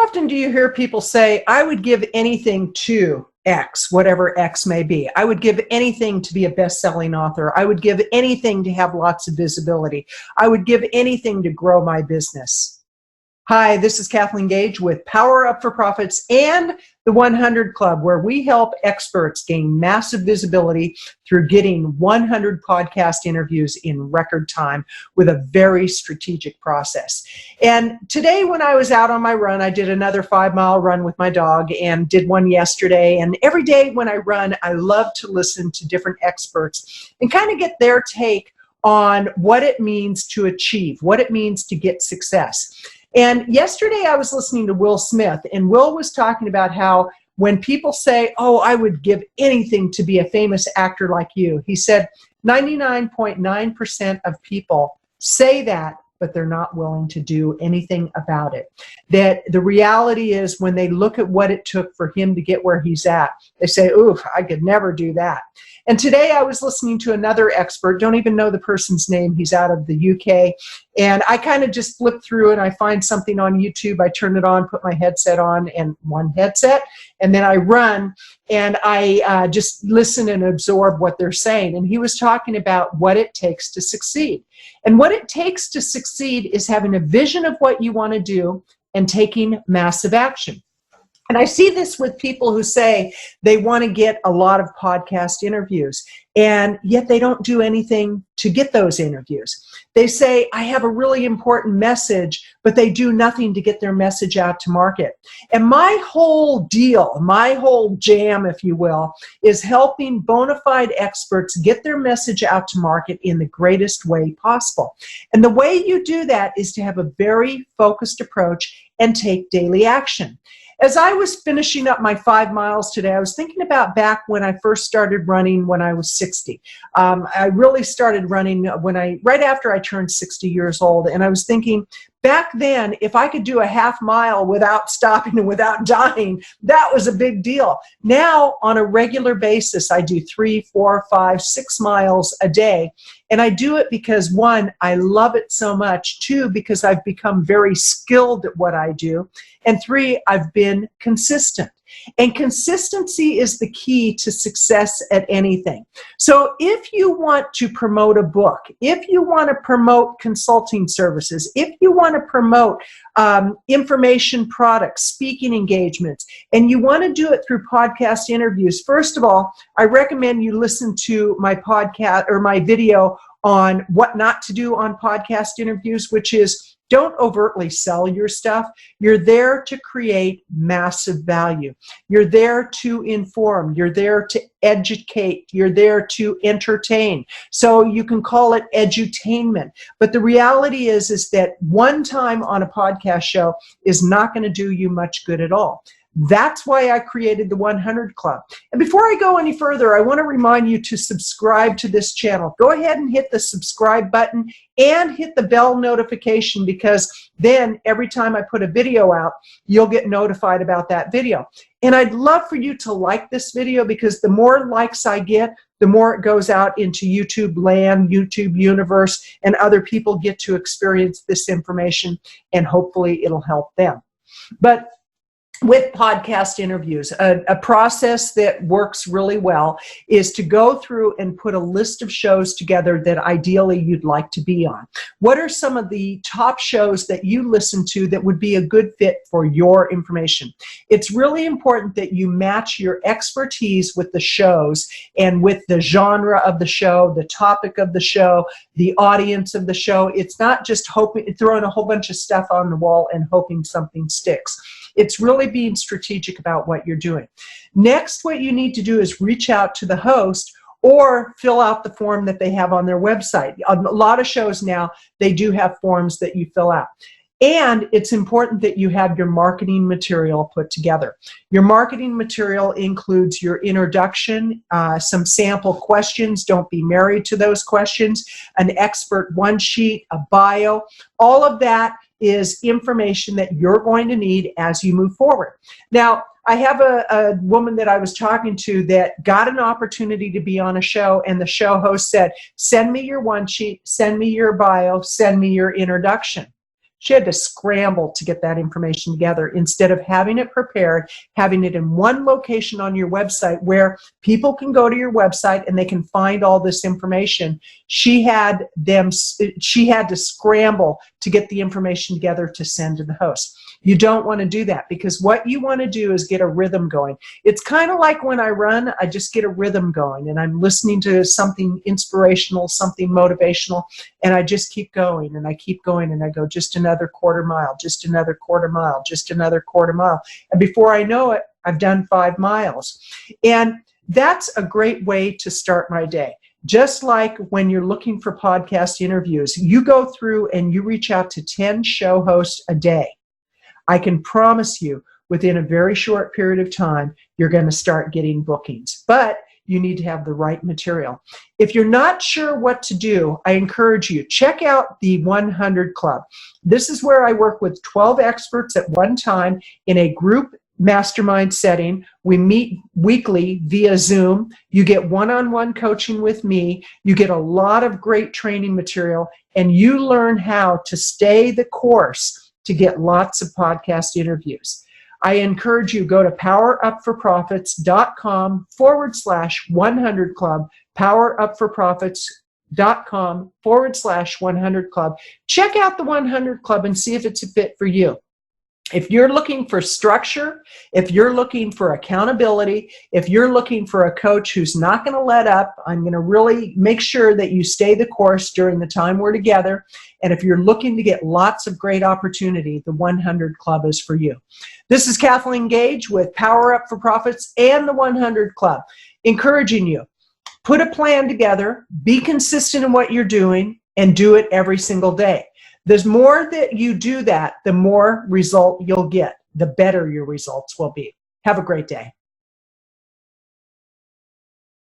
often do you hear people say, I would give anything to X, whatever X may be. I would give anything to be a best-selling author. I would give anything to have lots of visibility. I would give anything to grow my business. Hi, this is Kathleen Gage with Power Up for Profits and the 100 Club, where we help experts gain massive visibility through getting 100 podcast interviews in record time with a very strategic process. And today when I was out on my run, I did another 5-mile run with my dog and did one yesterday. And every day when I run, I love to listen to different experts and kind of get their take on what it means to achieve, what it means to get success. And yesterday I was listening to Will Smith, and Will was talking about how when people say, oh, I would give anything to be a famous actor like you, he said 99.9% of people say that, but they're not willing to do anything about it. That the reality is when they look at what it took for him to get where he's at, they say, ooh, I could never do that. And today I was listening to another expert, don't even know the person's name, he's out of the UK, and I kind of just flip through and I find something on YouTube, I turn it on, put my headset on, and one headset, and then I run, and I just listen and absorb what they're saying. And he was talking about what it takes to succeed. And what it takes to succeed is having a vision of what you want to do and taking massive action. And I see this with people who say they want to get a lot of podcast interviews, and yet they don't do anything to get those interviews. They say, I have a really important message, but they do nothing to get their message out to market. And my whole deal, my whole jam, if you will, is helping bona fide experts get their message out to market in the greatest way possible. And the way you do that is to have a very focused approach and take daily action. As I was finishing up my 5 miles today, I was thinking about back when I first started running when I was 60. I really started running right after I turned 60 years old, and I was thinking, back then, if I could do a half mile without stopping and without dying, that was a big deal. Now, on a regular basis, I do 3, 4, 5, 6 miles a day. And I do it because, one, I love it so much. 2, because I've become very skilled at what I do. And 3, I've been consistent. And consistency is the key to success at anything. So if you want to promote a book, if you want to promote consulting services, if you want to promote information products, speaking engagements, and you want to do it through podcast interviews, first of all, I recommend you listen to my podcast or my video on what not to do on podcast interviews, which is don't overtly sell your stuff. You're there to create massive value. You're there to inform. You're there to educate. You're there to entertain. So you can call it edutainment. But the reality is that one time on a podcast show is not going to do you much good at all. That's why I created the 100 Club. And before I go any further, I want to remind you to subscribe to this channel. Go ahead and hit the subscribe button and hit the bell notification, because then every time I put a video out, you'll get notified about that video. And I'd love for you to like this video, because the more likes I get, the more it goes out into YouTube land, YouTube universe, and other people get to experience this information, and hopefully it'll help them. But with podcast interviews, a process that works really well is to go through and put a list of shows together that ideally you'd like to be on. What are some of the top shows that you listen to that would be a good fit for your information? It's really important that you match your expertise with the shows and with the genre of the show, the topic of the show, the audience of the show. It's not just throwing a whole bunch of stuff on the wall and hoping something sticks. It's really being strategic about what you're doing. Next, what you need to do is reach out to the host or fill out the form that they have on their website. A lot of shows now, they do have forms that you fill out. And it's important that you have your marketing material put together. Your marketing material includes your introduction, some sample questions. Don't be married to those questions, an expert one sheet, a bio. All of that is information that you're going to need as you move forward. Now, I have a woman that I was talking to that got an opportunity to be on a show, and the show host said, send me your one sheet, send me your bio, send me your introduction. She had to scramble to get that information together instead of having it prepared, having it in one location on your website where people can go to your website and they can find all this information. She had to scramble to get the information together to send to the host. You don't want to do that, because what you want to do is get a rhythm going. It's kind of like when I run, I just get a rhythm going and I'm listening to something inspirational, something motivational, and I just keep going and I keep going and I go just another quarter mile, just another quarter mile, just another quarter mile. And before I know it, I've done 5 miles. And that's a great way to start my day. Just like when you're looking for podcast interviews, you go through and you reach out to 10 show hosts a day. I can promise you within a very short period of time, you're going to start getting bookings. But you need to have the right material. If you're not sure what to do, I encourage you, check out the 100 Club. This is where I work with 12 experts at one time in a group mastermind setting. We meet weekly via Zoom. You get one-on-one coaching with me. You get a lot of great training material, and you learn how to stay the course to get lots of podcast interviews. I encourage you, go to powerupforprofits.com/100 Club, powerupforprofits.com/100 Club. Check out the 100 Club and see if it's a fit for you. If you're looking for structure, if you're looking for accountability, if you're looking for a coach who's not going to let up, I'm going to really make sure that you stay the course during the time we're together. And if you're looking to get lots of great opportunity, the 100 Club is for you. This is Kathleen Gage with Power Up for Profits and the 100 Club, encouraging you, put a plan together, be consistent in what you're doing, and do it every single day. The more that you do that, the more result you'll get, the better your results will be. Have a great day.